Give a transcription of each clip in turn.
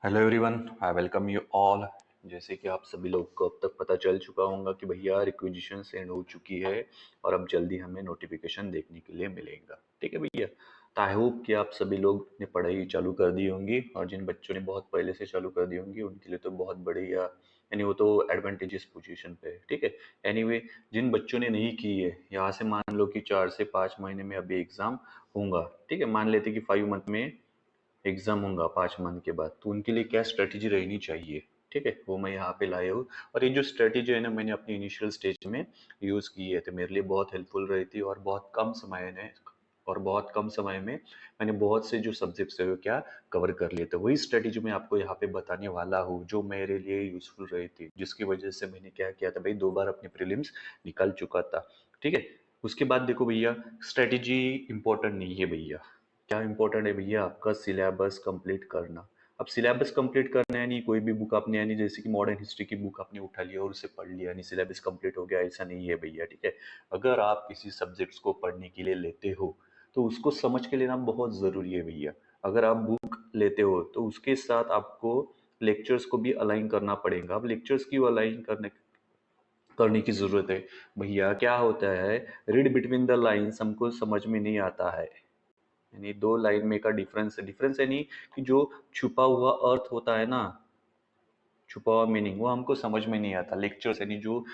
Hello everyone, I welcome you all. जैसे कि आप सभी लोग को अब तक पता चल चुका होगा कि भैया रिक्विजिशन सेंड हो चुकी है और अब जल्दी हमें नोटिफिकेशन देखने के लिए मिलेगा। ठीक है भैया। तो आई होप कि आप सभी लोग ने पढ़ाई चालू कर दी होंगी और जिन बच्चों ने बहुत पहले से चालू कर दी होंगी उनके लिए तो बहुत बढ़िया, यानी वो तो एडवांटेजेस पोजीशन पे है। ठीक है। एनीवे, जिन बच्चों ने नहीं की है, यहाँ से मान लो कि 4 से 5 महीने में अभी एग्जाम होगा। ठीक है, मान लेते कि 5 मंथ में एग्जाम होगा 5 मंथ के बाद, तो उनके लिए क्या स्ट्रेटेजी रहनी चाहिए। ठीक है, वो मैं यहाँ पे लाया हूँ। और ये जो स्ट्रेटेजी है ना, मैंने अपनी इनिशियल स्टेज में यूज़ की है, तो मेरे लिए बहुत हेल्पफुल रही थी और बहुत कम समय में मैंने बहुत से जो सब्जेक्ट्स है वो क्या कवर कर लिए थे। वही स्ट्रेटेजी मैं आपको यहाँ पे बताने वाला हूँ जो मेरे लिए यूज़फुल रही थी, जिसकी वजह से मैंने क्या किया था भाई, 2 बार अपने प्रीलिम्स निकाल चुका था। ठीक है। उसके बाद देखो भैया, स्ट्रेटेजी इंपॉर्टेंट नहीं है भैया। क्या इंपॉर्टेंट है भैया, आपका सिलेबस कंप्लीट करना। अब सिलेबस कंप्लीट करना है, नहीं कोई भी बुक आपने, यानी जैसे कि मॉडर्न हिस्ट्री की बुक आपने उठा लिया और उसे पढ़ लिया, नहीं सिलेबस कंप्लीट हो गया, ऐसा नहीं है भैया। ठीक है। अगर आप किसी सब्जेक्ट्स को पढ़ने के लिए लेते हो तो उसको समझ के लेना बहुत ज़रूरी है भैया। अगर आप बुक लेते हो तो उसके साथ आपको लेक्चर्स को भी अलाइन करना पड़ेगा। अब लेक्चर्स क्यों अलाइन करने की ज़रूरत है भैया? क्या होता है, रीड बिटवीन द लाइन्स हमको समझ में नहीं आता है। यानी 2 लाइन में का डिफरेंस यानी कि जो छुपा हुआ अर्थ होता है ना, छुपा हुआ मीनिंग, वो हमको समझ में नहीं आता। लेक्चर्स यानी जो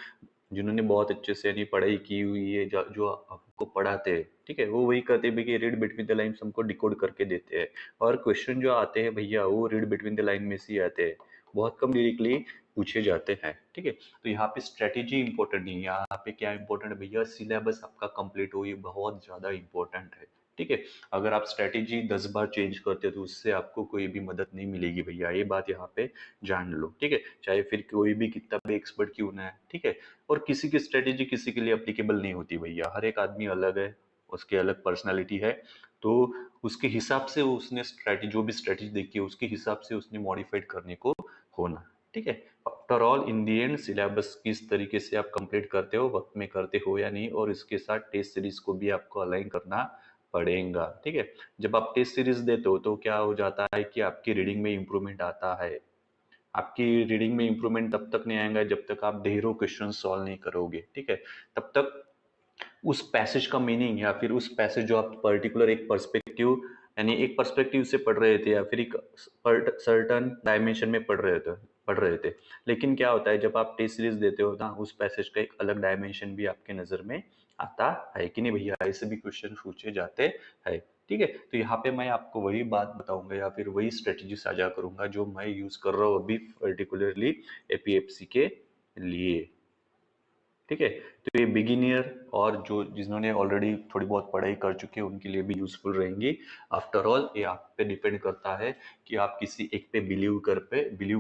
जिन्होंने बहुत अच्छे से यानी पढ़ाई की हुई है, जो हमको पढ़ाते हैं, ठीक है, वो वही करते हैं कि रीड बिटवीन द लाइन्स हमको डिकोड करके देते हैं। और क्वेश्चन जो आते हैं भैया, वो रीड बिटवीन द लाइन में से ही आते हैं, बहुत कम डायरेक्टली पूछे जाते हैं। ठीक है। तो यहाँ पे स्ट्रेटेजी इंपॉर्टेंट नहीं है, यहाँ पे क्या इंपॉर्टेंट है भैया, सिलेबस आपका कंप्लीट हो, ये बहुत ज़्यादा इंपॉर्टेंट है। ठीक है। अगर आप स्ट्रेटेजी 10 बार चेंज करते हो तो उससे आपको कोई भी मदद नहीं मिलेगी भैया, ये बात यहाँ पे जान लो। ठीक है। चाहे फिर कोई भी कितना भी एक्सपर्ट क्यों ना है। ठीक है। और किसी की स्ट्रेटेजी किसी के लिए अप्लीकेबल नहीं होती भैया, हर एक आदमी अलग है, उसकी अलग पर्सनालिटी है। तो उसके हिसाब से उसने स्ट्रेटेजी, जो भी स्ट्रेटेजी देखी है उसके हिसाब से उसने मॉडिफाइड करने को होना। ठीक है। After all in the and syllabus किस तरीके से आप कंप्लीट करते हो, वक्त में करते हो या नहीं, और इसके साथ टेस्ट सीरीज को भी आपको अलाइन करना पड़ेगा। ठीक है। जब आप टेस्ट सीरीज देते हो तो क्या हो जाता है कि आपकी रीडिंग में इंप्रूवमेंट आता है। आपकी रीडिंग में इंप्रूवमेंट तब तक नहीं आएगा जब तक आप ढेरों क्वेश्चन सॉल्व नहीं करोगे। ठीक है। तब तक उस पैसेज का मीनिंग या फिर उस पैसेज जो आप पर्टिकुलर एक पर्सपेक्टिव, यानी एक पर्सपेक्टिव से पढ़ रहे थे या फिर एक सर्टन डायमेंशन में पढ़ रहे थे। लेकिन क्या होता है, जब आप टेस्ट सीरीज देते हो ना, उस पैसेज का एक अलग डायमेंशन भी आपके नज़र में आता है कि नहीं भैया, ऐसे भी क्वेश्चन पूछे जाते हैं। ठीक है। तो यहाँ पे मैं आपको वही बात बताऊंगा या फिर वही स्ट्रेटेजी साझा करूंगा जो मैं यूज कर रहा हूँ अभी पर्टिकुलरली एपीएफसी के लिए। ठीक है। तो ये बिगिनियर और जो जिन्होंने ऑलरेडी थोड़ी बहुत पढ़ाई कर चुके हैं उनके लिए भी यूजफुल रहेंगी। आफ्टर ऑल ये आप पे डिपेंड करता है कि आप किसी एक पे बिलीव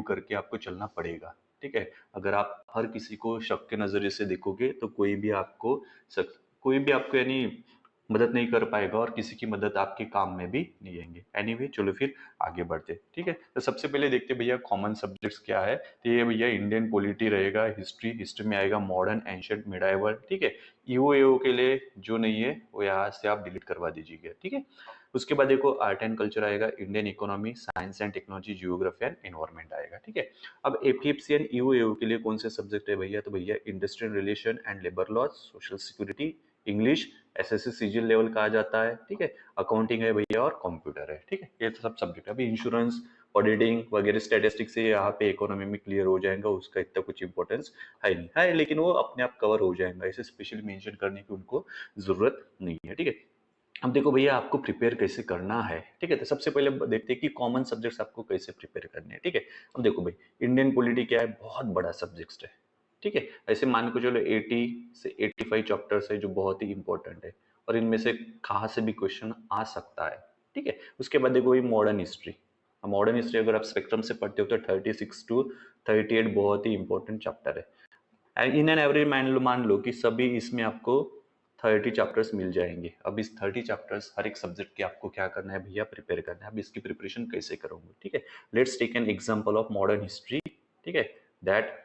करके आपको चलना पड़ेगा। ठीक है। अगर आप हर किसी को शक के नज़रिए से देखोगे तो कोई भी आपको यानी मदद नहीं कर पाएगा और किसी की मदद आपके काम में भी नहीं आएंगे। एनीवे, चलो फिर आगे बढ़ते। ठीक है। तो सबसे पहले देखते हैं भैया कॉमन सब्जेक्ट्स क्या है। तो ये भैया इंडियन पॉलिटी रहेगा, हिस्ट्री में आएगा मॉडर्न, एंशियंट, मिडाइवल। ठीक है। ईओ के लिए जो नहीं है वो यहाँ से आप डिलीट करवा दीजिएगा। ठीक है। उसके बाद देखो आर्ट एंड कल्चर आएगा, Indian economy, science and technology, geography and environment आएगा। ठीक है। अब एपीएफसी एंड ईओ के लिए कौन से सब्जेक्ट है भैया, तो भैया industrial relation and labour laws, social security, English, SSC CGL level कहा जाता है। ठीक है। अकाउंटिंग है भैया और कंप्यूटर है। ठीक है। ये सब सब्जेक्ट है। अभी इंश्योरेंस, ऑडिटिंग वगैरह स्टैटिस्टिक्स से यहाँ पे इकोनॉमी में क्लियर हो जाएगा, उसका इतना कुछ इंपॉर्टेंस है नहीं है, लेकिन वो अपने आप कवर हो जाएगा, इसे स्पेशली मेंशन करने की उनको जरूरत नहीं है। ठीक है। अब देखो भैया आपको प्रिपेयर कैसे करना है। ठीक है। तो सबसे पहले देखते हैं कि कॉमन सब्जेक्ट्स आपको कैसे प्रिपेयर करने हैं। ठीक है। अब देखो भाई, इंडियन पॉलिटी क्या है, बहुत बड़ा सब्जेक्ट है। ठीक है। ऐसे मान के चलो 80 से 85 चैप्टर्स है जो बहुत ही इंपॉर्टेंट है और इनमें से कहाँ से भी क्वेश्चन आ सकता है। ठीक है। उसके बाद देखो भाई मॉडर्न हिस्ट्री। मॉडर्न हिस्ट्री अगर आप स्पेक्ट्रम से पढ़ते हो तो 36 to 38 बहुत ही इंपॉर्टेंट चैप्टर है। इन एन एवरेज मान लो कि सभी इसमें आपको 30 चैप्टर्स मिल जाएंगे। अब इस 30 चैप्टर्स हर एक सब्जेक्ट के आपको क्या करना है भैया, प्रिपेयर करना है। अब इसकी प्रिपरेशन कैसे करोगे। ठीक है। Let's take an example of modern history. ठीक है। दैट,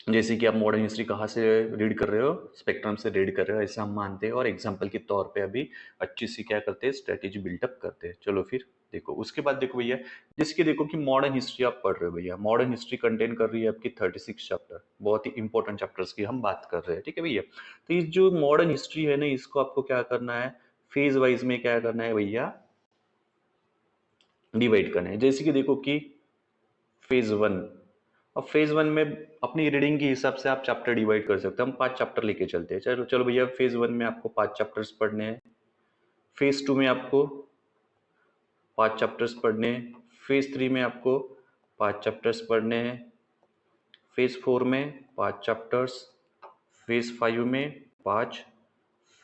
जैसे कि आप मॉडर्न हिस्ट्री कहाँ से रीड कर रहे हो, स्पेक्ट्रम से रीड कर रहे हो ऐसा हम मानते हैं और एग्जाम्पल के तौर पे अभी अच्छी सी क्या करते हैं, स्ट्रेटेजी बिल्टअप करते हैं। चलो फिर देखो उसके बाद देखो भैया, जिसकी देखो कि मॉडर्न हिस्ट्री आप पढ़ रहे हो भैया, मॉडर्न हिस्ट्री कंटेन कर रही है आपकी 36 चैप्टर, बहुत ही इंपॉर्टेंट चैप्टर्स की हम बात कर रहे हैं, ठीक है भैया। तो ये जो मॉडर्न हिस्ट्री है ना, इसको आपको क्या करना है, फेज वाइज में क्या करना है भैया, डिवाइड करना है। जैसे कि देखो कि फेज वन, अब फेज वन में अपनी रीडिंग के हिसाब से आप चैप्टर डिवाइड कर सकते हैं। हम 5 चैप्टर लेके चलते हैं, चलो चलो भैया, फेज वन में आपको 5 चैप्टर्स पढ़ने हैं, फेज टू में आपको 5 चैप्टर्स पढ़ने हैं, फेज थ्री में आपको 5 चैप्टर्स पढ़ने हैं, फेज फोर में 5 चैप्टर्स, फेज फाइव में 5,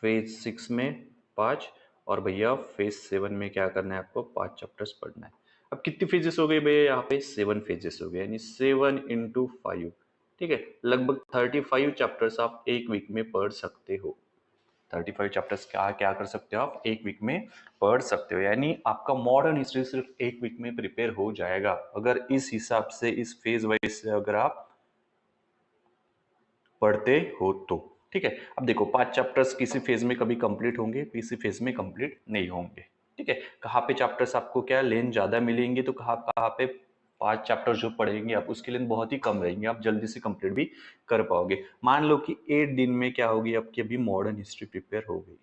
फेज सिक्स में 5, और भैया फेज सेवन में क्या करना है आपको, 5 चैप्टर्स पढ़ना है। अब कितनी फेजेस हो गए भैया, यहाँ पे 7 फेजेस हो गए, यानी 7 × 5, ठीक है, लगभग 35 चैप्टर्स आप एक वीक में पढ़ सकते हो। 35 चैप्टर्स क्या क्या कर सकते हो आप, एक वीक में पढ़ सकते हो, यानी आपका मॉडर्न हिस्ट्री सिर्फ एक वीक में प्रिपेयर हो जाएगा, अगर इस हिसाब से, इस फेज वाइज से अगर आप पढ़ते हो तो, ठीक है। अब देखो 5 चैप्टर्स किसी फेज में कभी कंप्लीट होंगे, किसी फेज में कंप्लीट नहीं होंगे, ठीक है। कहाँ पे चैप्टर्स आपको क्या लेंथ ज्यादा मिलेंगे, तो कहाँ कहाँ पे 5 चैप्टर जो पढ़ेंगे आप, उसकी लेंथ बहुत ही कम रहेंगे, आप जल्दी से कंप्लीट भी कर पाओगे। मान लो कि 8 दिन में क्या होगी आपकी, अभी मॉडर्न हिस्ट्री प्रिपेयर हो गई,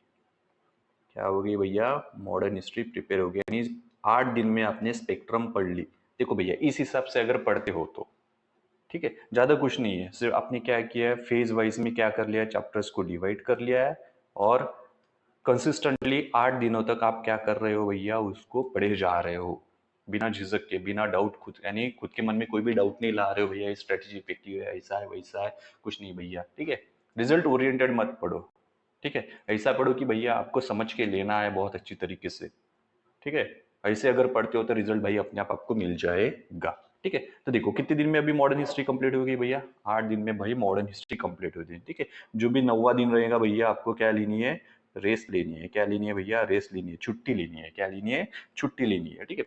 क्या होगी भैया, मॉडर्न हिस्ट्री प्रिपेयर हो गई, यानी 8 दिन में आपने स्पेक्ट्रम पढ़ ली। देखो भैया इस हिसाब से अगर पढ़ते हो तो, ठीक है, ज्यादा कुछ नहीं है, सिर्फ आपने क्या किया है, फेज वाइज में क्या कर लिया है, चैप्टर्स को डिवाइड कर लिया है, और कंसिस्टेंटली 8 दिनों तक आप क्या कर रहे हो भैया, उसको पढ़े जा रहे हो, बिना झिझक के, बिना डाउट, खुद यानी खुद के मन में कोई भी डाउट नहीं ला रहे हो भैया, स्ट्रेटेजी इफेक्टिव है, ऐसा है वैसा है, कुछ नहीं भैया, ठीक है। रिजल्ट ओरिएंटेड मत पढ़ो, ठीक है, ऐसा पढ़ो कि भैया आपको समझ के लेना है बहुत अच्छी तरीके से, ठीक है। ऐसे अगर पढ़ते हो तो रिजल्ट भाई अपने आप आपको मिल जाएगा, ठीक है। तो देखो कितने दिन में अभी मॉडर्न हिस्ट्री कंप्लीट हो गई भैया, 8 दिन में भाई मॉडर्न हिस्ट्री कंप्लीट हो गई, ठीक है। जो भी 9वां दिन रहेगा भैया, आपको क्या लेनी है, रेस्ट लेनी है, क्या लेनी है भैया, रेस्ट लेनी है, छुट्टी लेनी है, क्या लेनी है, छुट्टी लेनी है, ठीक है।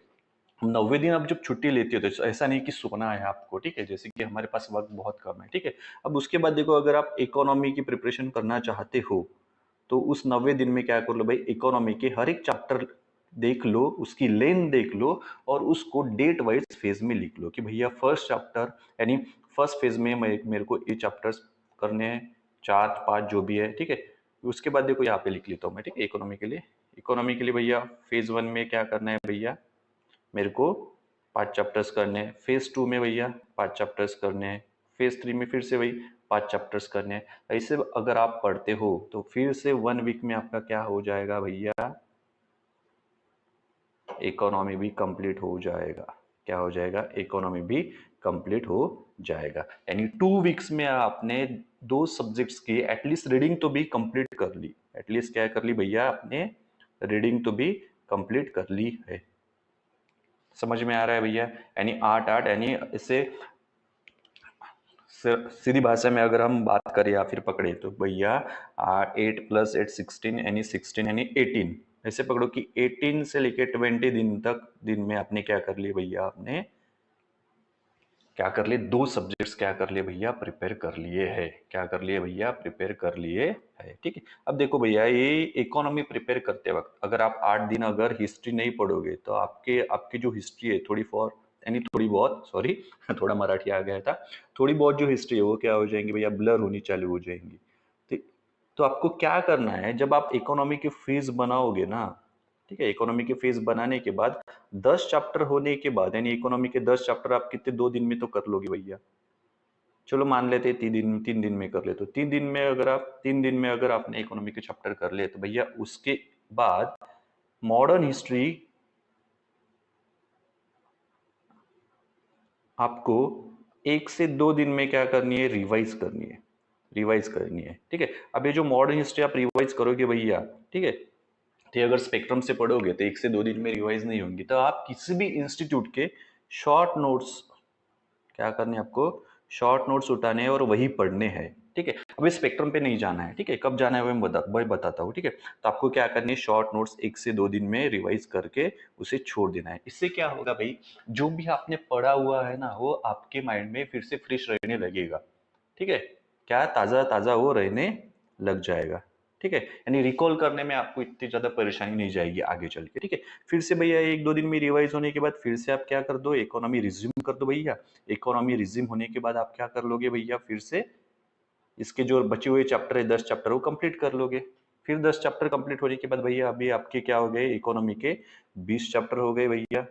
9वें दिन अब जब छुट्टी लेती हो तो ऐसा नहीं कि सोना है आपको, ठीक है, जैसे कि हमारे पास वक्त बहुत कम है, ठीक है। अब उसके बाद देखो, अगर आप इकोनॉमी की प्रिपरेशन करना चाहते हो, तो उस 90 दिन में क्या कर लो भाई, इकोनॉमी के हर एक चैप्टर देख लो, उसकी लेंथ देख लो, और उसको डेट वाइज फेज में लिख लो कि भैया फर्स्ट चैप्टर, यानी फर्स्ट फेज में मेरे को ये चैप्टर्स करने हैं, 4 5 जो भी है, ठीक है। उसके बाद देखो यहाँ पे लिख लेता हूँ मैं, ठीक है, इकोनॉमी के लिए, इकोनॉमी के लिए भैया फेज वन में क्या करना है भैया, मेरे को 5 चैप्टर्स करने हैं, फेज टू में भैया 5 चैप्टर्स करने हैं, फेज थ्री में फिर से वही 5 चैप्टर्स करने हैं। ऐसे अगर आप पढ़ते हो तो फिर से 1 वीक में आपका क्या हो जाएगा भैया, इकोनॉमी भी कंप्लीट हो जाएगा, क्या हो जाएगा, इकोनॉमी भी कंप्लीट हो जाएगा, यानी 2 वीक्स में आपने 2 सब्जेक्ट्स की एटलीस्ट रीडिंग तो भी कंप्लीट कर ली, एटलीस्ट क्या कर ली भैया, आपने रीडिंग तो भी कंप्लीट कर ली है। समझ में आ रहा है भैया, यानी 8 8, यानी इसे सीधी भाषा में अगर हम बात करें या फिर पकड़े तो भैया 8 + 8 16, यानी 16 यानी 18, ऐसे पकड़ो कि 18 से लेके 20 दिन तक, दिन में आपने क्या कर लिए भैया, आपने क्या कर लिए, 2 सब्जेक्ट्स क्या कर लिए भैया, प्रिपेयर कर लिए है, क्या कर लिए भैया, प्रिपेयर कर लिए है, ठीक है। अब देखो भैया, ये इकोनॉमी प्रिपेयर करते वक्त अगर आप 8 दिन अगर हिस्ट्री नहीं पढ़ोगे तो आपके आपकी जो हिस्ट्री है थोड़ी फॉर, यानी थोड़ी बहुत, सॉरी थोड़ा मराठी आ गया था, थोड़ी बहुत जो हिस्ट्री है वो क्या हो जाएंगी भैया, ब्लर होनी चालू हो जाएंगी। तो तो आपको क्या करना है, जब आप इकोनॉमी की फीस बनाओगे ना, ठीक है, इकोनॉमी की फीस बनाने के बाद 10 चैप्टर होने के बाद, यानी इकोनॉमी के 10 चैप्टर आप कितने, 2 दिन में तो कर लोगे भैया, चलो मान लेते 3 दिन में कर ले, तो 3 दिन में अगर आप 3 दिन में अगर आपने इकोनॉमी के चैप्टर कर ले, तो भैया उसके बाद मॉडर्न हिस्ट्री आपको 1 से 2 दिन में क्या करनी है, रिवाइज करनी है, रिवाइज करनी है, ठीक है। अब ये जो मॉडर्न हिस्ट्री आप रिवाइज करोगे भैया, ठीक है, तो अगर स्पेक्ट्रम से पढ़ोगे तो 1 से 2 दिन में रिवाइज नहीं होंगी, तो आप किसी भी इंस्टीट्यूट के शॉर्ट नोट्स क्या करने हैं आपको, शॉर्ट नोट्स उठाने हैं और वही पढ़ने हैं, ठीक है। अभी स्पेक्ट्रम पे नहीं जाना है, ठीक है, कब जाना है वो बताता हूँ, ठीक है। तो आपको क्या करनी है, शॉर्ट नोट्स 1 से 2 दिन में रिवाइज करके उसे छोड़ देना है। इससे क्या होगा भाई, जो भी आपने पढ़ा हुआ है ना, वो आपके माइंड में फिर से फ्रेश रहने लगेगा, ठीक है, क्या ताज़ा ताज़ा वो रहने लग जाएगा, ठीक है, यानी रिकॉल करने में आपको इतनी ज्यादा परेशानी नहीं जाएगी आगे चल के। ठीक है, फिर से भैया 1-2 दिन में रिवाइज होने के बाद फिर से आप क्या कर दो, इकोनॉमी रिज्यूम कर दो भैया। इकोनॉमी रिज्यूम होने के बाद आप क्या कर लोगे भैया, फिर से इसके जो बचे हुए चैप्टर है 10 चैप्टर वो कंप्लीट कर लोगे। फिर 10 चैप्टर कंप्लीट होने के बाद भैया अभी आपके क्या हो गए, इकोनॉमी के 20 चैप्टर हो गए भैया।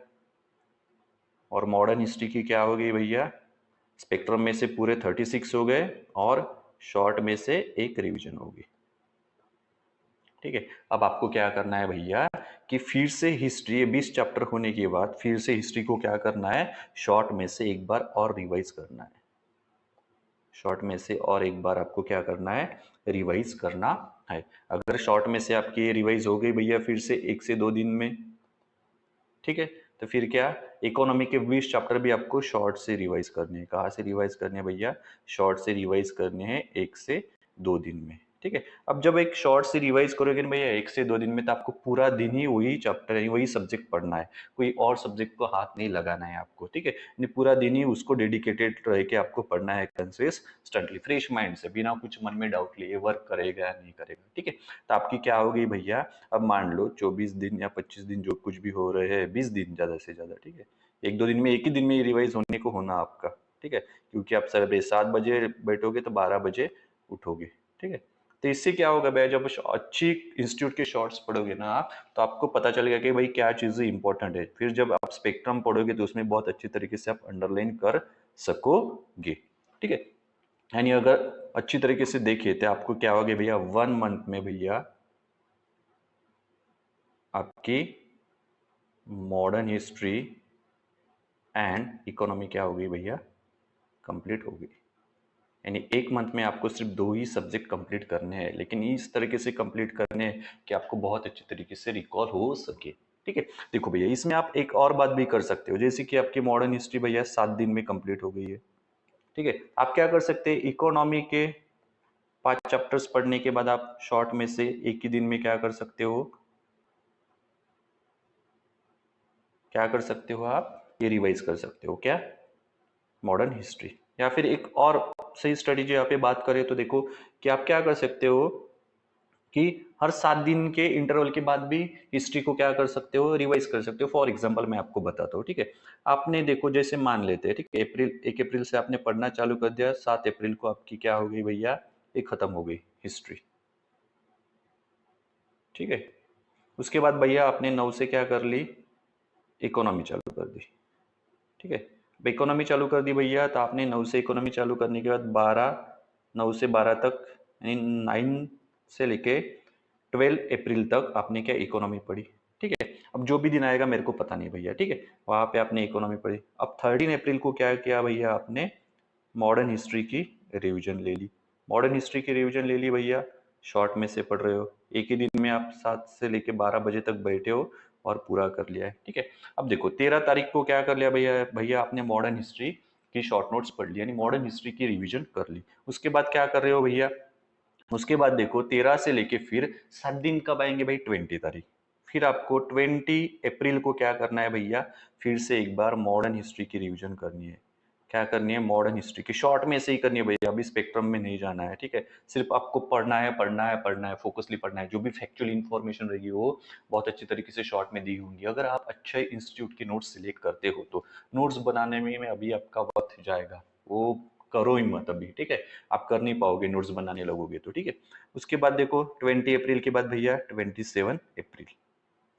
और मॉडर्न हिस्ट्री की क्या हो गई भैया, स्पेक्ट्रम में से पूरे 36 हो गए और शॉर्ट में से एक रिवीजन होगी। ठीक है, अब आपको क्या करना है भैया कि फिर से हिस्ट्री 20 चैप्टर होने के बाद फिर से हिस्ट्री को क्या करना है, शॉर्ट में से एक बार और रिवाइज करना है। शॉर्ट में से और एक बार आपको क्या करना है, रिवाइज करना है। अगर शॉर्ट में से आपकी रिवाइज हो गई भैया फिर से 1 से 2 दिन में, ठीक है, तो फिर क्या, इकोनॉमी के 20 चैप्टर भी आपको शॉर्ट से रिवाइज करने हैं। कहाँ से रिवाइज करने हैं भैया, शॉर्ट से रिवाइज करने हैं 1 से 2 दिन में। ठीक है, अब जब एक शॉर्ट से रिवाइज करोगे ना भैया 1 से 2 दिन में, तो आपको पूरा दिन ही वही चैप्टर है, वही सब्जेक्ट पढ़ना है, कोई और सब्जेक्ट को हाथ नहीं लगाना है आपको। ठीक है, यानी पूरा दिन ही उसको डेडिकेटेड रह के आपको पढ़ना है कंसिस्टेंटली, फ्रेश माइंड से, बिना कुछ मन में डाउट लिए वर्क करेगा या नहीं करेगा। ठीक है, तो आपकी क्या होगी भैया, अब मान लो 24 दिन या 25 दिन जो कुछ भी हो रहे हैं, 20 दिन ज़्यादा से ज़्यादा। ठीक है, 1-2 दिन में, एक ही दिन में ये रिवाइज होने को होना आपका। ठीक है, क्योंकि आप सुबह 7 बजे बैठोगे तो 12 बजे उठोगे। ठीक है, तो इससे क्या होगा भैया, जब अच्छी इंस्टीट्यूट के शॉर्ट्स पढ़ोगे ना आप, तो आपको पता चलेगा कि भाई क्या चीज़ें इंपॉर्टेंट है। फिर जब आप स्पेक्ट्रम पढ़ोगे तो उसमें बहुत अच्छी तरीके से आप अंडरलाइन कर सकोगे। ठीक है, यानी अगर अच्छी तरीके से देखिए तो आपको क्या होगा भैया, 1 मंथ में भैया आपकी मॉडर्न हिस्ट्री एंड इकोनॉमी क्या होगी भैया, कंप्लीट होगी। यानी 1 मंथ में आपको सिर्फ 2 ही सब्जेक्ट कंप्लीट करने हैं, लेकिन इस तरीके से कंप्लीट करने हैं कि आपको बहुत अच्छी तरीके से रिकॉल हो सके। ठीक है, देखो भैया इसमें आप एक और बात भी कर सकते हो, जैसे कि आपकी मॉडर्न हिस्ट्री भैया 7 दिन में कंप्लीट हो गई है। ठीक है, आप क्या कर सकते हैं, इकोनॉमी के 5 चैप्टर्स पढ़ने के बाद आप शॉर्ट में से एक ही दिन में क्या कर सकते हो, क्या कर सकते हो आप, ये रिवाइज कर सकते हो क्या, मॉडर्न हिस्ट्री। या फिर एक और सही स्ट्रेटेजी यहाँ पे बात करें तो देखो कि आप क्या कर सकते हो कि हर 7 दिन के इंटरवल के बाद भी हिस्ट्री को क्या कर सकते हो, रिवाइज कर सकते हो। फॉर एग्जांपल मैं आपको बताता हूँ। ठीक है, आपने देखो जैसे मान लेते हैं, ठीक है, 1 अप्रैल से आपने पढ़ना चालू कर दिया, 7 अप्रैल को आपकी क्या हो गई भैया, ये खत्म हो गई हिस्ट्री। ठीक है, उसके बाद भैया आपने 9 से क्या कर ली, इकोनॉमी चालू कर दी। ठीक है, अब इकोनॉमी चालू कर दी भैया, तो आपने 9 से इकोनॉमी चालू करने के बाद 9 से 12 तक, यानी 9 से लेके 12 अप्रैल तक आपने क्या, इकोनॉमी पढ़ी। ठीक है, अब जो भी दिन आएगा मेरे को पता नहीं भैया। ठीक है, वहां पे आपने इकोनॉमी पढ़ी। अब 13 अप्रैल को क्या किया भैया, आपने मॉडर्न हिस्ट्री की रिवीजन ले ली। मॉडर्न हिस्ट्री की रिवीजन ले ली भैया, शॉर्ट में से पढ़ रहे हो, एक ही दिन में आप 7 से लेके 12 बजे तक बैठे हो और पूरा कर लिया है। ठीक है, अब देखो 13 तारीख को क्या कर लिया भैया, भैया आपने मॉडर्न हिस्ट्री की शॉर्ट नोट्स पढ़ ली, यानी मॉडर्न हिस्ट्री की रिवीजन कर ली। उसके बाद क्या कर रहे हो भैया, उसके बाद देखो 13 से लेके फिर 7 दिन कब आएंगे भाई, 20 तारीख। फिर आपको 20 अप्रैल को क्या करना है भैया, फिर से एक बार मॉडर्न हिस्ट्री की रिवीजन करनी है। क्या करनी है, मॉडर्न हिस्ट्री की शॉर्ट में से ही करनी है भैया, अभी स्पेक्ट्रम में नहीं जाना है। ठीक है, सिर्फ आपको पढ़ना है, पढ़ना है, पढ़ना है, फोकसली पढ़ना है। जो भी फैक्चुअल इन्फॉर्मेशन रहेगी वो बहुत अच्छी तरीके से शॉर्ट में दी होंगी। अगर आप अच्छे इंस्टीट्यूट के नोट्स सिलेक्ट करते हो तो नोट्स बनाने में अभी आपका वक्त जाएगा, वो करो ही मत अभी। ठीक है, आप कर नहीं पाओगे नोट्स बनाने लगोगे तो। ठीक है, उसके बाद देखो 20 अप्रैल के बाद भैया 27 अप्रैल,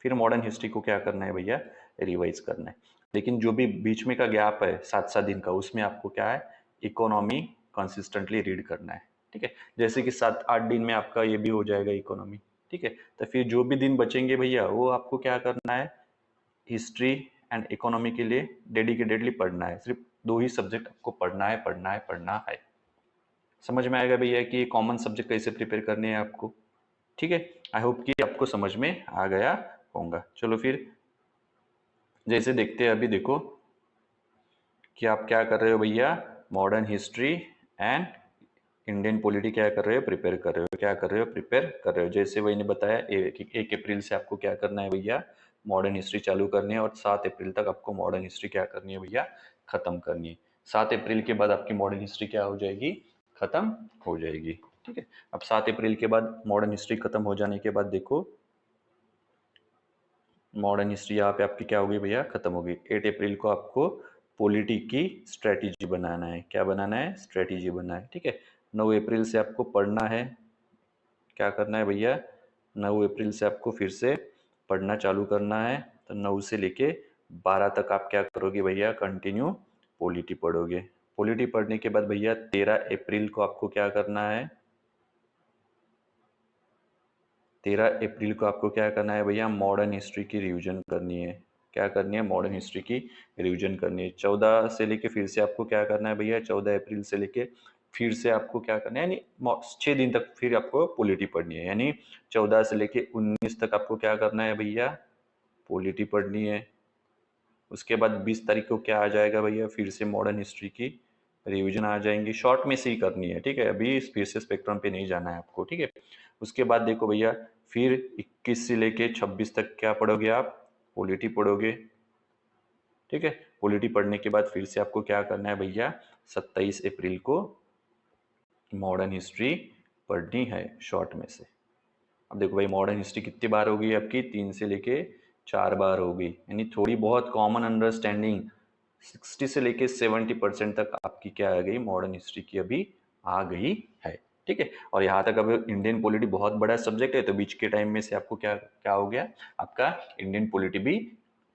फिर मॉडर्न हिस्ट्री को क्या करना है भैया, रिवाइज करना है। लेकिन जो भी बीच में का गैप है 7-7 दिन का, उसमें आपको क्या है, इकोनॉमी कंसिस्टेंटली रीड करना है। ठीक है, जैसे कि 7-8 दिन में आपका ये भी हो जाएगा इकोनॉमी। ठीक है, तो फिर जो भी दिन बचेंगे भैया वो आपको क्या करना है, हिस्ट्री एंड इकोनॉमी के लिए डेडिकेटेडली पढ़ना है। सिर्फ 2 ही सब्जेक्ट आपको पढ़ना है, पढ़ना है, पढ़ना है। समझ में आएगा भैया कि कॉमन सब्जेक्ट कैसे प्रिपेयर करने हैं आपको। ठीक है, आई होप कि आपको समझ में आ गया होगा। चलो फिर जैसे देखते हैं, अभी देखो कि आप क्या कर रहे हो भैया, modern history and Indian polity क्या कर रहे हो, प्रिपेयर कर रहे हो, क्या कर रहे हो, प्रिपेयर कर रहे हो। जैसे वही ने बताया 1 अप्रैल से आपको क्या करना है भैया, मॉडर्न हिस्ट्री चालू करनी है और 7 अप्रैल तक आपको मॉडर्न हिस्ट्री क्या करनी है भैया, खत्म करनी है। 7 अप्रैल के बाद आपकी मॉडर्न हिस्ट्री क्या हो जाएगी, खत्म हो जाएगी। ठीक है। अब 7 अप्रैल के बाद मॉडर्न हिस्ट्री खत्म हो जाने के बाद देखो, मॉडर्न हिस्ट्री यहाँ पे आपकी क्या होगी भैया, खत्म होगी। 8 अप्रैल को आपको पॉलिटी की स्ट्रेटेजी बनाना है। क्या बनाना है, स्ट्रेटेजी बनाना है, ठीक है। 9 अप्रैल से आपको पढ़ना है, क्या करना है भैया, 9 अप्रैल से आपको फिर से पढ़ना चालू करना है। तो 9 से लेके 12 तक आप क्या करोगे भैया, कंटिन्यू पॉलिटी पढ़ोगे। पॉलिटी पढ़ने के बाद भैया 13 अप्रैल को आपको क्या करना है, 13 अप्रैल को आपको क्या करना है भैया, मॉडर्न हिस्ट्री की रिवीजन करनी है। क्या करनी है, मॉडर्न हिस्ट्री की रिवीजन करनी है। 14 से लेके फिर से आपको क्या करना है भैया, 14 अप्रैल से लेके फिर से आपको क्या करना है, यानी 6 दिन तक फिर आपको पॉलिटी पढ़नी है। यानी 14 से लेके 19 तक आपको क्या करना है भैया, पॉलिटी पढ़नी है। उसके बाद 20 तारीख को क्या आ जाएगा भैया, फिर से मॉडर्न हिस्ट्री की रिवीजन आ जाएंगी। शॉर्ट में से ही करनी है, ठीक है, अभी फिर से स्पेक्ट्रम पे नहीं जाना है आपको, ठीक है। उसके बाद देखो भैया, फिर 21 से लेके 26 तक क्या पढ़ोगे आप, पॉलिटी पढ़ोगे, ठीक है। पॉलिटी पढ़ने के बाद फिर से आपको क्या करना है भैया, 27 अप्रैल को मॉडर्न हिस्ट्री पढ़नी है शॉर्ट में से। अब देखो भाई, मॉडर्न हिस्ट्री कितनी बार होगी आपकी, 3 से लेके 4 बार होगी। यानी थोड़ी बहुत कॉमन अंडरस्टैंडिंग 60 से लेके 70% तक आपकी क्या आ गई, मॉडर्न हिस्ट्री की अभी आ गई है, ठीक है। और यहाँ तक अब इंडियन पॉलिटी बहुत बड़ा सब्जेक्ट है, तो बीच के टाइम में से आपको क्या क्या हो गया, आपका इंडियन पॉलिटी भी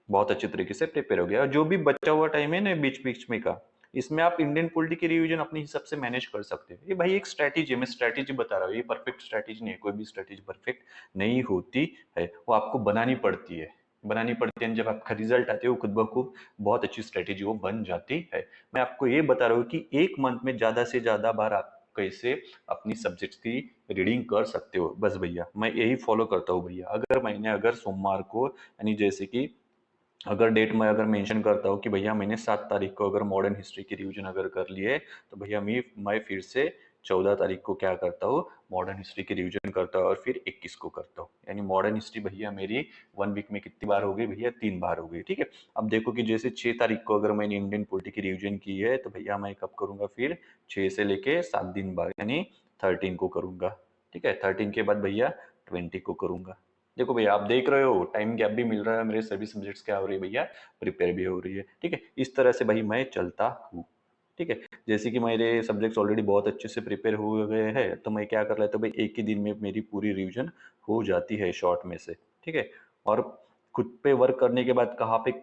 बहुत अच्छे तरीके से प्रिपेयर हो गया। और जो भी बचा हुआ टाइम है ना बीच बीच में का, इसमें आप इंडियन पॉलिटी की रिवीजन अपने हिसाब से मैनेज कर सकते हो। ये भाई एक स्ट्रैटेजी है, मैं स्ट्रैटेजी बता रहा हूँ, ये परफेक्ट स्ट्रैटेजी नहीं है, कोई भी स्ट्रैटेजी परफेक्ट नहीं होती है, वो आपको बनानी पड़ती है। बनानी पड़ती है, जब आपका रिजल्ट आते हो खुद ब खुद बहुत अच्छी स्ट्रैटेजी वो बन जाती है। मैं आपको ये बता रहा हूँ कि एक मंथ में ज्यादा से ज्यादा बार आप कैसे अपनी सब्जेक्ट्स की रीडिंग कर सकते हो, बस भैया मैं यही फॉलो करता हूँ भैया। अगर सोमवार को, यानी जैसे कि अगर डेट में अगर मेंशन करता हूँ कि भैया मैंने 7 तारीख को अगर मॉडर्न हिस्ट्री की रिवीजन अगर कर लिए, तो भैया मैं फिर से 14 तारीख को क्या करता हूँ, मॉडर्न हिस्ट्री की रिवीजन करता हूँ और फिर 21 को करता हूँ। यानी मॉडर्न हिस्ट्री भैया मेरी 1 वीक में कितनी बार हो गई भैया, 3 बार हो गई, ठीक है। अब देखो कि जैसे 6 तारीख को अगर मैंने इंडियन पॉलिटी की रिवीजन की है, तो भैया मैं कब करूंगा, फिर 6 से लेके 7 दिन बाद यानी 13 को करूंगा, ठीक है। 13 के बाद भैया 20 को करूंगा। देखो भैया, आप देख रहे हो टाइम गैप भी मिल रहा है, मेरे सभी सब्जेक्ट्स क्या हो रही है भैया, प्रिपेयर भी हो रही है, ठीक है। इस तरह से भाई मैं चलता हूँ, ठीक है। जैसे कि मेरे सब्जेक्ट्स ऑलरेडी बहुत अच्छे से प्रिपेयर हो गए हैं, तो मैं क्या कर लेता हूँ भाई, एक ही दिन में मेरी पूरी रिवीजन हो जाती है शॉर्ट में से, ठीक है। और खुद पे वर्क करने के बाद कहाँ पे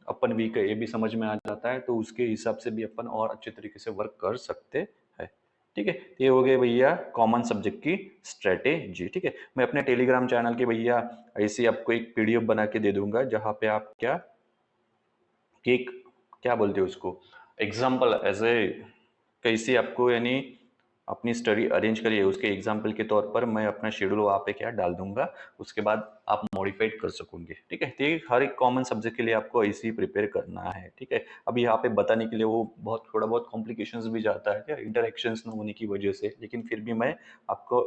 अपन वीक है ये भी समझ में आ जाता है, तो उसके हिसाब से भी अपन और अच्छे तरीके से वर्क कर सकते हैं, ठीक है। ये हो गए भैया कॉमन सब्जेक्ट की स्ट्रेटेजी, ठीक है। मैं अपने टेलीग्राम चैनल के भैया ऐसे आपको एक पीडीएफ बना के दे दूंगा, जहाँ पे आप क्या एक क्या बोलते हो उसको, एग्जाम्पल एज ए कैसे आपको यानी अपनी स्टडी अरेंज करिए, उसके एग्जाम्पल के तौर पर मैं अपना शेड्यूल वहाँ पे क्या डाल दूंगा, उसके बाद आप मॉडिफाइड कर सकोगे, ठीक है। तो ये हर एक कॉमन सब्जेक्ट के लिए आपको ऐसे ही प्रिपेयर करना है, ठीक है। अब यहाँ पे बताने के लिए वो बहुत थोड़ा बहुत कॉम्प्लिकेशंस भी जाता है क्या, इंटरेक्शंस न होने की वजह से, लेकिन फिर भी मैं आपको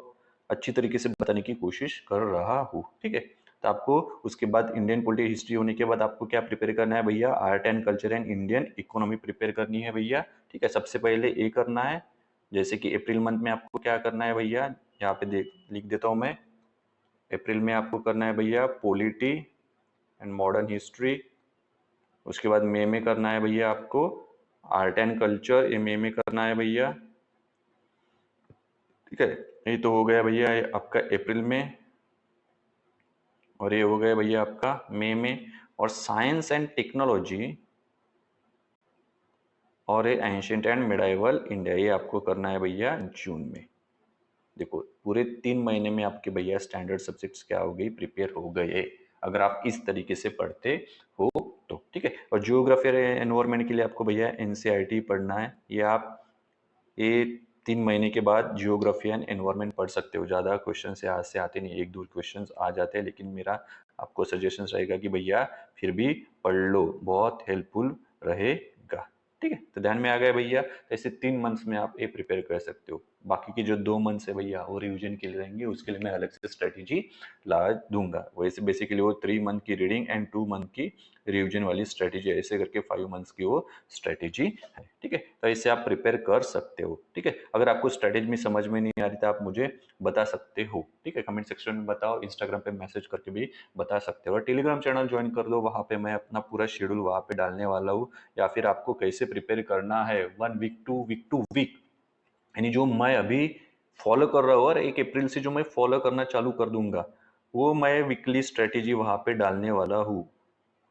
अच्छी तरीके से बताने की कोशिश कर रहा हूँ, ठीक है। तो आपको उसके बाद इंडियन पॉलिटिकल हिस्ट्री होने के बाद आपको क्या प्रिपेयर करना है भैया, art and culture and Indian economy prepare करनी है भैया, ठीक है। सबसे पहले ये करना है, जैसे कि अप्रैल मंथ में आपको क्या करना है भैया, यहाँ पे देख लिख देता हूँ मैं। अप्रैल में आपको करना है भैया पॉलिटी एंड मॉडर्न हिस्ट्री। उसके बाद मई में करना है भैया आपको आर्ट एंड कल्चर, ये मई में करना है भैया, ठीक है। ये तो हो गया भैया आपका अप्रैल में, और ये हो गया भैया आपका मई में। और साइंस एंड टेक्नोलॉजी और ये एंशियंट एंड मिडाइवल इंडिया, ये आपको करना है भैया जून में। देखो पूरे 3 महीने में आपके भैया स्टैंडर्ड सब्जेक्ट्स क्या हो गई, प्रिपेयर हो गए, अगर आप इस तरीके से पढ़ते हो तो, ठीक है। और जियोग्राफी और एनवायरमेंट के लिए आपको भैया एनसीईआरटी पढ़ना है। ये 3 महीने के बाद जियोग्राफी एंड एनवायरमेंट पढ़ सकते हो। ज़्यादा क्वेश्चन से आज से आते नहीं, एक दो क्वेश्चन आ जाते हैं, लेकिन मेरा आपको सजेशन रहेगा कि भैया फिर भी पढ़ लो, बहुत हेल्पफुल रहेगा, ठीक है। तो ध्यान में आ गया भैया, तो ऐसे 3 मंथ्स में आप ये प्रिपेयर कर सकते हो। बाकी के जो 2 मंथ्स है भैया वो रिवीजन के लिए रहेंगे, उसके लिए मैं अलग से स्ट्रेटेजी ला दूंगा। वैसे बेसिकली वो 3 मंथ की रीडिंग एंड 2 मंथ की रिवीजन वाली स्ट्रेटेजी, ऐसे करके 5 मंथ्स की वो स्ट्रेटेजी है। ठीक है, तो ऐसे आप प्रिपेयर कर सकते हो। ठीक है, अगर आपको स्ट्रेटेजी में समझ में नहीं आ रही तो आप मुझे बता सकते हो। ठीक है, कमेंट सेक्शन में बताओ, इंस्टाग्राम पे मैसेज करके भी बता सकते हो। और टेलीग्राम चैनल ज्वाइन कर लो, वहाँ पे मैं अपना पूरा शेड्यूल वहाँ पे डालने वाला हूँ, या फिर आपको कैसे प्रिपेयर करना है 1 वीक टू वीक, यानी जो मैं अभी फॉलो कर रहा हूँ और 1 अप्रैल से जो मैं फॉलो करना चालू कर दूंगा, वो मैं वीकली स्ट्रेटेजी वहाँ पे डालने वाला हूँ।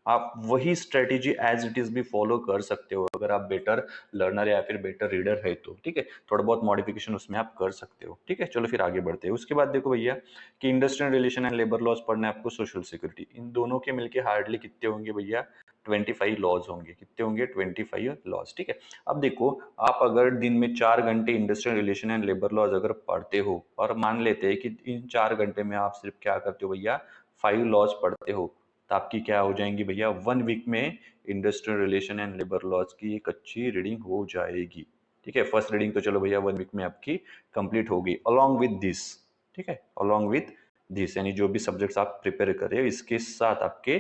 आप वही स्ट्रेटेजी एज इट इज भी फॉलो कर सकते हो अगर आप बेटर लर्नर या फिर बेटर रीडर है तो। ठीक है, थोड़ा बहुत मॉडिफिकेशन उसमें आप कर सकते हो। ठीक है, चलो फिर आगे बढ़ते हैं। उसके बाद देखो भैया कि industrial relation and labour laws पढ़ना है आपको, सोशल सिक्योरिटी, इन दोनों के मिलके हार्डली कितने होंगे भैया, 25 लॉज होंगे। कितने होंगे, 25 लॉज। ठीक है, अब देखो आप अगर दिन में 4 घंटे industrial relation and labour laws अगर पढ़ते हो, और मान लेते हैं कि इन 4 घंटे में आप सिर्फ क्या करते हो भैया, 5 लॉज पढ़ते हो, तो आपकी क्या हो जाएंगी भैया, 1 वीक में industrial relation and labour laws की एक अच्छी रीडिंग हो जाएगी। ठीक है, फर्स्ट रीडिंग तो चलो भैया 1 वीक में आपकी कंप्लीट होगी अलोंग विद दिस। ठीक है, अलोंग विद दिस यानी जो भी सब्जेक्ट्स आप प्रिपेयर कर रहे हो इसके साथ आपके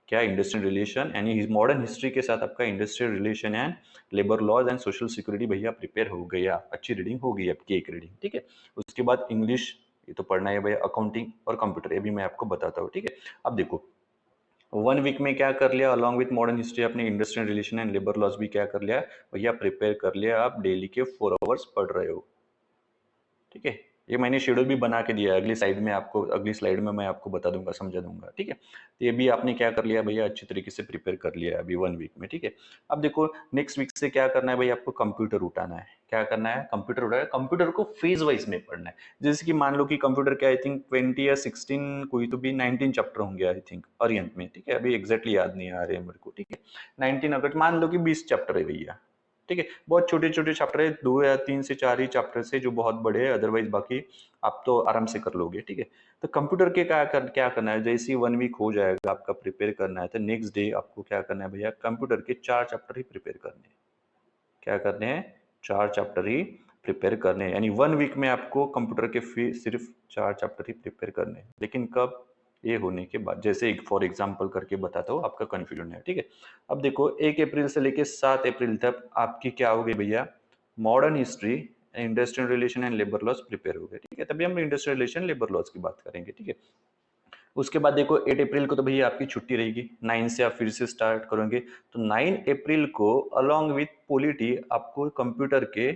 क्या, इंडस्ट्रियल रिलेशन यानी मॉडर्न हिस्ट्री के साथ आपका industrial relation and labour laws and social security भैया प्रिपेयर हो गया, अच्छी रीडिंग हो गई आपकी एक रीडिंग। ठीक है, उसके बाद इंग्लिश, ये तो पढ़ना है भैया, अकाउंटिंग और कंप्यूटर, ये भी मैं आपको बताता हूँ। ठीक है, अब देखो 1 वीक में क्या कर लिया, अलॉन्ग विथ मॉडर्न हिस्ट्री अपने industrial relation and labour laws भी क्या कर लिया भैया, प्रिपेयर कर लिया। आप डेली के 4 आवर्स पढ़ रहे हो। ठीक है, ये मैंने शेड्यूल भी बना के दिया है, अगली साइड में आपको, अगली स्लाइड में मैं आपको बता दूंगा, समझा दूंगा। ठीक है, तो ये भी आपने क्या कर लिया भैया, अच्छी तरीके से प्रिपेयर कर लिया है अभी 1 वीक में। ठीक है, अब देखो नेक्स्ट वीक से क्या करना है भैया, आपको कंप्यूटर उठाना है। क्या करना है, कंप्यूटर उठाना है। कंप्यूटर को फेज वाइज में पढ़ना है। जैसे कि मान लो कि कंप्यूटर के आई थिंक 20 या 16, कोई तो भी 19 चैप्टर होंगे आई थिंक अरियंत में। ठीक है, अभी एग्जैक्टली याद नहीं आ रहे हैं मेरे को। ठीक है, 19, अगर मान लो कि 20 चैप्टर है भैया। ठीक है, बहुत छोटे छोटे चैप्टर है, 2 या 3 से 4 ही चैप्टर से जो बहुत बड़े हैं, अदरवाइज बाकी आप तो आराम से कर लोगे। ठीक है, तो कंप्यूटर के क्या करना है, जैसे ही 1 वीक हो जाएगा आपका प्रिपेयर करना है, तो नेक्स्ट डे आपको क्या करना है भैया, कंप्यूटर के 4 चैप्टर ही प्रिपेयर करने हैं। क्या करने हैं, 4 चैप्टर ही प्रिपेयर करने हैं, यानी 1 वीक में आपको कंप्यूटर के सिर्फ 4 चैप्टर ही प्रिपेयर करने हैं। लेकिन कब, ये होने के बाद, जैसे फॉर एग्जाम्पल करके बताता हूँ, आपका कंफ्यूजन है। ठीक है, अब देखो 1 अप्रैल से लेके 7 अप्रैल तक आपकी क्या हो गई भैया, modern history, industrial relation and labour laws prepare हो गए। ठीक है, तभी हम इंडस्ट्रियल रिलेशन लेबर लॉज की बात करेंगे। ठीक है, उसके बाद देखो 8 अप्रैल को तो भैया आपकी छुट्टी रहेगी, 9 से आप फिर से स्टार्ट करोगे। तो 9 अप्रैल को अलोंग विथ पॉलिटी आपको कंप्यूटर के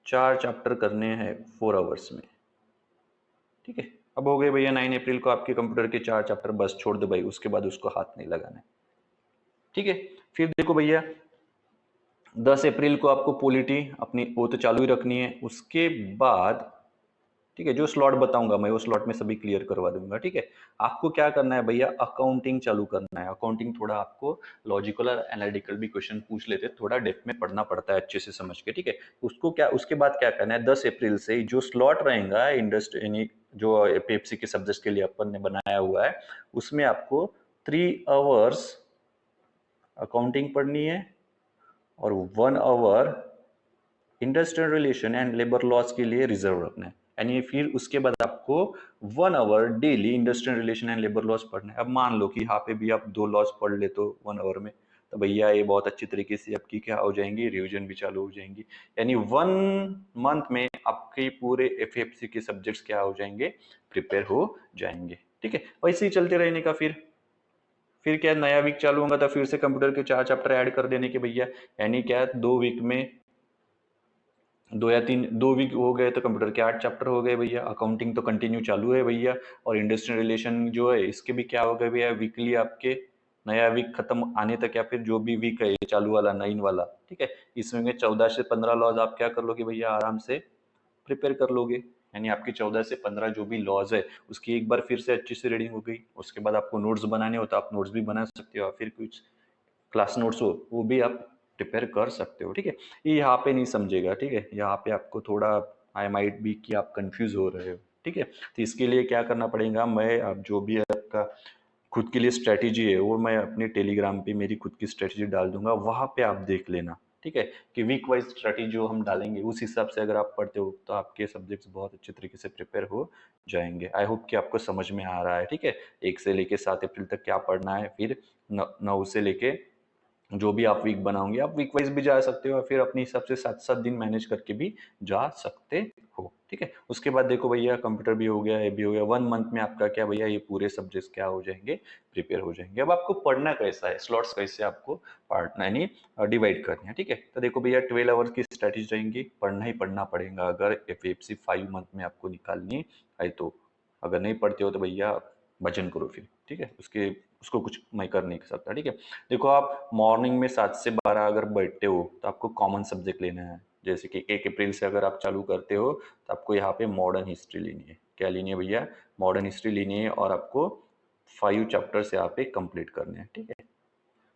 4 चैप्टर करने हैं 4 आवर्स में। ठीक है, अब हो गए भैया 9 अप्रैल को आपके कंप्यूटर के 4 चैप्टर, बस छोड़ दो भाई, उसके बाद उसको हाथ नहीं लगाना है। ठीक है, फिर देखो भैया 10 अप्रैल को आपको पॉलिटी अपनी वो तो चालू ही रखनी है। उसके बाद ठीक है, जो स्लॉट बताऊंगा मैं वो स्लॉट में सभी क्लियर करवा दूंगा। ठीक है, आपको क्या करना है भैया, अकाउंटिंग चालू करना है। अकाउंटिंग थोड़ा आपको लॉजिकल और एनालिटिकल भी क्वेश्चन पूछ लेते हैं, थोड़ा डेप्थ में पढ़ना पड़ता है अच्छे से समझ के। ठीक है, उसको क्या, उसके बाद क्या करना है, 10 अप्रैल से जो स्लॉट रहेगा इंडस्ट्री यानी जो पेप्सी के सब्जेक्ट के लिए अपन ने बनाया हुआ है, उसमें आपको 3 आवर्स अकाउंटिंग पढ़नी है और 1 hour industrial relation and labour laws के लिए रिजर्व रखना है। यानी फिर उसके बाद आपको 1 hour daily industrial relation and labour laws पढ़ना है। अब मान लो कि यहाँ पे भी आप 2 लॉज पढ़ ले तो 1 आवर में, तो भैया ये बहुत अच्छी तरीके से आपकी क्या हो जाएंगी, रिवीजन भी चालू हो जाएंगी। यानी 1 मंथ में आपके पूरे एफएफसी के सब्जेक्ट्स क्या हो जाएंगे, प्रिपेयर हो जाएंगे। ठीक है, वैसे ही चलते रहने का। फिर क्या, नया वीक चालू होगा तो फिर से कंप्यूटर के 4 चैप्टर ऐड कर देने के भैया। यानी क्या, 2 वीक में 2 वीक हो गए तो कंप्यूटर के 8 चैप्टर हो गए भैया। अकाउंटिंग तो कंटिन्यू चालू है भैया, और इंडस्ट्रियल रिलेशन जो है इसके भी क्या हो गए भैया, वीकली आपके नया वीक खत्म आने तक या फिर जो भी वीक है ये चालू वाला 9 वाला। ठीक है, इसमें 14 से 15 लॉज आप क्या कर लोगे भैया, आराम से प्रिपेयर कर लोगे। यानी आपकी 14 से 15 जो भी लॉज है उसकी एक बार फिर से अच्छी से रीडिंग हो गई। उसके बाद आपको नोट्स बनाने हो तो आप नोट्स भी बना सकते हो, फिर कुछ क्लास नोट्स हो वो भी आप प्रिपेयर कर सकते हो। ठीक है, ये यहाँ पे नहीं समझेगा। ठीक है, यहाँ पे आपको थोड़ा आई माइट बी कि आप कंफ्यूज हो रहे हो। ठीक है, तो इसके लिए क्या करना पड़ेगा, मैं आप जो भी आपका खुद के लिए स्ट्रेटेजी है वो मैं अपने टेलीग्राम पे मेरी खुद की स्ट्रेटेजी डाल दूंगा, वहां पे आप देख लेना। ठीक है, कि वीक वाइज स्ट्रेटेजी जो हम डालेंगे उस हिसाब से अगर आप पढ़ते हो तो आपके सब्जेक्ट्स बहुत अच्छे तरीके से प्रिपेयर हो जाएंगे। आई होप कि आपको समझ में आ रहा है। ठीक है, 1 से लेके 7 अप्रैल तक क्या पढ़ना है, फिर 9 से लेके जो भी आप वीक बनाओगे, आप वीक वाइज भी जा सकते हो, और फिर अपने हिसाब से 7-7 दिन मैनेज करके भी जा सकते हो। ठीक है, उसके बाद देखो भैया, कंप्यूटर भी हो गया, ये भी हो गया, 1 मंथ में आपका क्या भैया, ये पूरे सब्जेक्ट्स क्या हो जाएंगे, प्रिपेयर हो जाएंगे। अब आपको पढ़ना कैसा है, स्लॉट्स कैसे आपको पार्टना यानी डिवाइड करने हैं। ठीक है, तो देखो भैया, 12 आवर्स की स्ट्रेटेजी रहेंगी, पढ़ना ही पढ़ना पड़ेगा अगर एफएफसी 5 मंथ में आपको निकालनी है तो। अगर नहीं पढ़ते हो तो भैया भजन करो फिर। ठीक है, उसको कुछ मैं कर नहीं सकता। ठीक है, देखो आप मॉर्निंग में 7 से 12 अगर बैठते हो तो आपको कॉमन सब्जेक्ट लेना है। जैसे कि 1 अप्रैल से अगर आप चालू करते हो तो आपको यहाँ पे मॉडर्न हिस्ट्री लेनी है। क्या लेनी है भैया, मॉडर्न हिस्ट्री लेनी है, और आपको 5 चैप्टर्स यहाँ पे कंप्लीट करने हैं। ठीक है,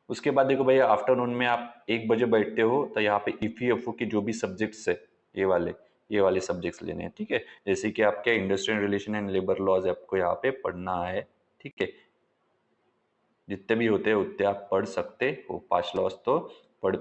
उसके बाद देखो भैया, आफ्टरनून में आप 1 बजे बैठते हो तो यहाँ पे ईपीएफओ के जो भी सब्जेक्ट्स है, ये वाले सब्जेक्ट्स लेने हैं। ठीक है, जैसे कि आपके industrial relation and labour laws आपको यहाँ पे पढ़ना है। ठीक है, जितने भी होते हैं उतने आप पढ़ सकते हो, 5 लॉस तो पढ़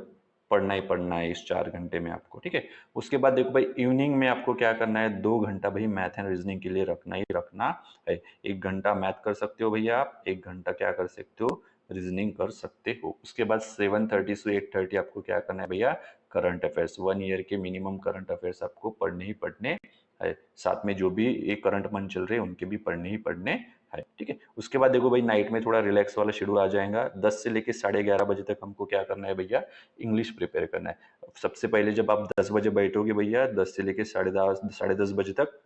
पढ़ना ही पढ़ना है इस 4 घंटे में आपको। ठीक है, उसके बाद देखो भाई, इवनिंग में आपको क्या करना है, 2 घंटा भाई मैथ एंड रीजनिंग के लिए रखना ही रखना है। 1 घंटा मैथ कर सकते हो भैया आप, 1 घंटा क्या कर सकते हो, रीजनिंग कर सकते हो। उसके बाद 7:30 से 8:30 आपको क्या करना है भैया, करंट अफेयर्स, 1 ईयर के मिनिमम करंट अफेयर्स आपको पढ़ने ही पढ़ने है। साथ में जो भी एक करंट मंथ चल रहे हैं उनके भी पढ़ने ही पढ़ने है। ठीक है, उसके बाद देखो भाई, नाइट में थोड़ा रिलैक्स वाला शेड्यूल आ जाएगा। 10 से लेके 11:30 बजे तक हमको क्या करना है भैया, इंग्लिश प्रिपेयर करना है। सबसे पहले जब आप 10 बजे बैठोगे भैया, 10 से लेके 10:30 बजे तक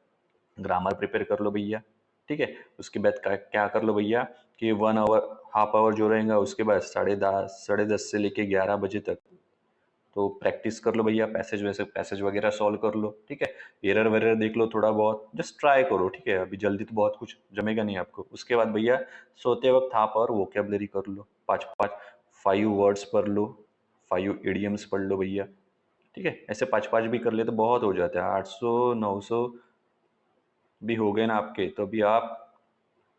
ग्रामर प्रिपेयर कर लो भैया। ठीक है, उसके बाद क्या कर लो भैया, कि 1 आवर, हाफ आवर जो रहेगा, उसके बाद 10:30 से लेके 11 बजे तक तो प्रैक्टिस कर लो भैया, पैसेज वगैरह सॉल्व कर लो। ठीक है, एरर वेरर देख लो थोड़ा बहुत, जस्ट ट्राई करो। ठीक है, अभी जल्दी तो बहुत कुछ जमेगा नहीं आपको। उसके बाद भैया, सोते वक्त हाफ आवर वोकेबलरी कर लो, 5 वर्ड्स पढ़ लो, 5 इडियम्स पढ़ लो भैया। ठीक है, ऐसे 5-5 भी कर ले तो बहुत हो जाता है, 800-900 भी हो गए ना आपके, तो अभी आप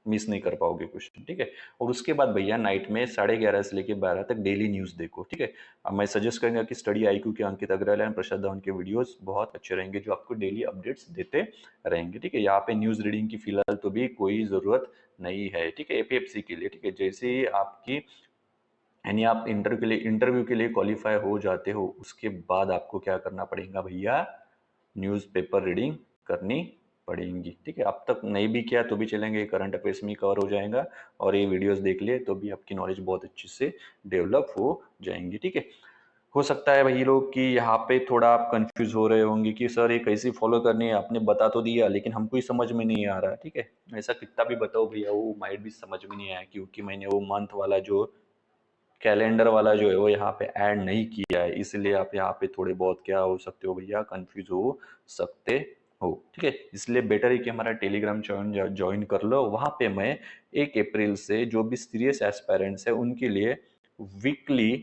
मिस नहीं कर पाओगे क्वेश्चन। ठीक है, और उसके बाद भैया, नाइट में 11:30 से लेके 12 तक डेली न्यूज़ देखो। ठीक है, अब मैं सजेस्ट करूंगा कि स्टडी आईक्यू के अंकित अग्रवाल एंड प्रसाद धवन के वीडियोस बहुत अच्छे रहेंगे, जो आपको डेली अपडेट्स देते रहेंगे। ठीक है, यहाँ पे न्यूज़ रीडिंग की फिलहाल तो भी कोई ज़रूरत नहीं है। ठीक है, एपीएफसी के लिए। ठीक है, जैसे ही आपकी यानी आप इंटरव्यू के लिए क्वालिफाई हो जाते हो, उसके बाद आपको क्या करना पड़ेगा भैया, न्यूज़पेपर रीडिंग करनी पड़ेगी। ठीक है, अब तक नहीं भी किया तो भी चलेंगे, करंट अफेयर्स में कवर हो जाएगा, और ये वीडियोस देख लिए तो भी आपकी नॉलेज बहुत अच्छे से डेवलप हो जाएंगी। ठीक है, हो सकता है भाई लोग कि यहाँ पे थोड़ा आप कंफ्यूज हो रहे होंगे कि सर ये कैसे फॉलो करनी है, आपने बता तो दिया लेकिन हमको ही समझ में नहीं आ रहा है। ठीक है, ऐसा कितना भी बताओ भैया, वो माइट भी समझ में नहीं आया, क्योंकि मैंने वो मंथ वाला जो कैलेंडर वाला जो है वो यहाँ पे ऐड नहीं किया है, इसलिए आप यहाँ पे थोड़े बहुत क्या हो सकते हो भैया, कंफ्यूज हो सकते हो। ठीक है, इसलिए बेटर है कि हमारा टेलीग्राम ज्वाइन कर लो। वहाँ पे मैं 1 अप्रैल से जो भी सीरियस एस्पायरेंट्स है उनके लिए वीकली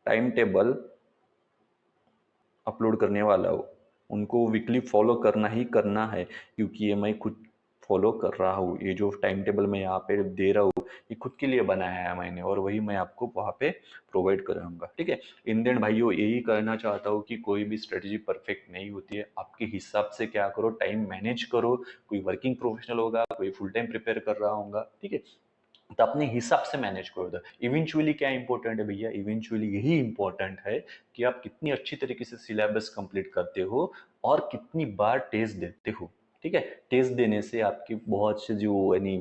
टाइम टेबल अपलोड करने वाला हूँ। उनको वीकली फॉलो करना ही करना है, क्योंकि ये मैं खुद फॉलो कर रहा हूँ। ये जो टाइम टेबल मैं यहाँ पे दे रहा हूँ, ये खुद के लिए बनाया है मैंने, और वही मैं आपको वहाँ पे प्रोवाइड कराऊंगा। ठीक है, इन दिन भाइयों यही कहना चाहता हूँ कि कोई भी स्ट्रेटजी परफेक्ट नहीं होती है। आपके हिसाब से क्या करो, टाइम मैनेज करो। कोई वर्किंग प्रोफेशनल होगा, कोई फुल टाइम प्रिपेयर कर रहा होगा। ठीक है, तो अपने हिसाब से मैनेज करो। दो इवेंचुअली क्या इंपॉर्टेंट है भैया, इवेंचुअली यही इंपॉर्टेंट है कि आप कितनी अच्छी तरीके से सिलेबस कंप्लीट करते हो और कितनी बार टेस्ट देते हो। ठीक है, टेस्ट देने से आपकी बहुत से जो यानी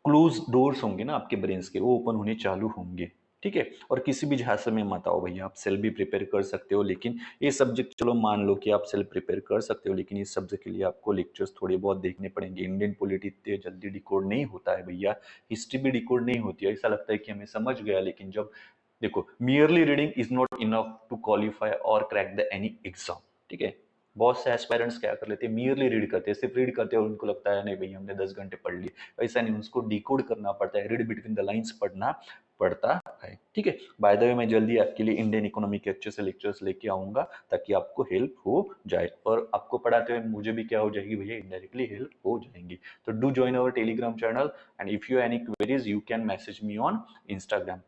क्लोज डोर्स होंगे ना आपके ब्रेन्स के, वो ओपन होने चालू होंगे। ठीक है, और किसी भी झांसे में मत आओ भैया, आप सेल्फ भी प्रिपेयर कर सकते हो, लेकिन ये सब्जेक्ट चलो मान लो कि आप सेल्फ प्रिपेयर कर सकते हो, लेकिन इस सब्जेक्ट के लिए आपको लेक्चर्स थोड़े बहुत देखने पड़ेंगे। इंडियन पॉलिटी इतने जल्दी डिकोड नहीं होता है भैया, हिस्ट्री भी डिकोड नहीं होती है। ऐसा लगता है कि हमें समझ गया, लेकिन जब देखो, merely reading is not enough to qualify और क्रैक द एनी एग्जाम। ठीक है, बहुत से एस्पायरेंट्स क्या कर लेते हैं, मियरली रीड करते हैं, सिर्फ रीड करते हैं और उनको लगता है नहीं भैया हमने 10 घंटे पढ़ लिए। ऐसा नहीं, उसको डिकोड करना पड़ता है, रीड बिटवीन द लाइंस पढ़ना पड़ता है। ठीक है, बाय द वे मैं जल्दी आपके लिए इंडियन इकोनॉमी के अच्छे से लेक्चर्स लेके आऊंगा, ताकि आपको हेल्प हो जाए, और आपको पढ़ाते हुए मुझे भी क्या हो जाएगी भैया, इनडायरेक्टली हेल्प हो जाएंगी। तो do join our Telegram channel, and if you any queries you can message me on Instagram.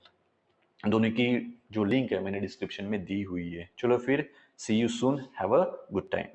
दोनों की जो लिंक है मैंने डिस्क्रिप्शन में दी हुई है। चलो फिर see you soon, have a good time.